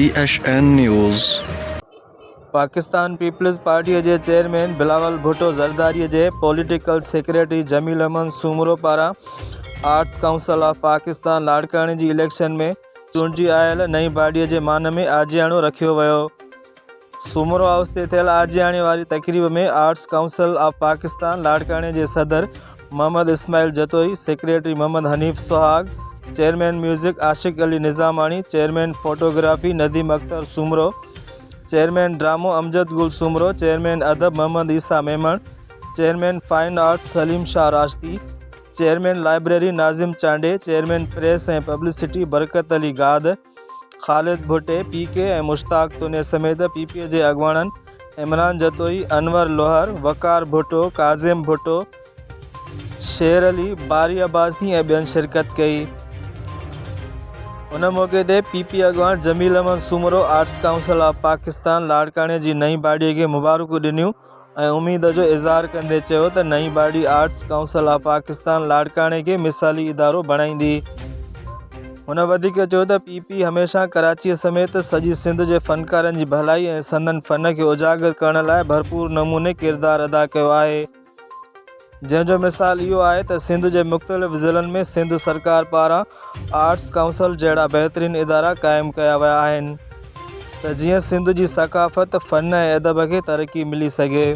THN News। Pakistan Peoples Party के chairman Bilawal Bhutto Zardari के political secretary Jamil Ahmed Soomro पारा आर्ट्स काउंसिल ऑफ पाकिस्तान लाड़काने की इलेक्शन में चूंडी आयल नई बॉडी के मान में आजियाणो रखियो वियो। सूमरो हाउस ते थियल आजियाणे वारी तकरीब में आर्ट्स काउंसिल ऑफ पाकिस्तान लाड़काने के सदर Mohammad Ismail Jatoi, secretary Mohammad Hanif Sohag, chairman music Ashiq Ali Nizamani, chairman photography Nadeem Akhtar Soomro, chairman ड्रामो अमजद गुल सूमरो, चेयरमैन अदब Mohammad Isa Memon, chairman fine art Salim Shah Rashti, chairman library Nazim Chande, chairman press ए पब्लिसिटी बरकत अली गाद, खालिद भुट्टे PK ए मुश्ताक तुने समेत PPA के अगवाणन इमरान जतोई, अनवर लोहर, वकार भुट्टो, काजिम भुट्टो, शेर अली, बारी अब्बासी ए बेन शिरकत कई। उन मौके ते PP अगवान Jamil Ahmed Soomro arts council of Pakistan लाड़काने की नई बॉडी के मुबारकूं ॾिनियूं ऐं उम्मीद जो इज़हार कंदे चयो त नई body arts council of Pakistan लाड़काने के मिसाली इदारो बणाईंदी। हुन वधीक चयो त PP हमेशा कराची समेत सॼी सिंध के फ़नकारनि की भलाई ऐं संदन फ़न के उजागर करण लाइ भरपूर नमूने किरदार अदा कियो आहे, जंहिंजो मिसाल इहो आहे त सिंध के मुख़्तलिफ़ ज़िलनि में सिंध सरकार पारां आर्ट्स काउंसिल जहिड़ा बहितरीन इदारा क़ाइमु कया विया आहिनि त जीअं सिंध की सकाफ़त फ़न ऐं अदब के तरक्की मिली सघे।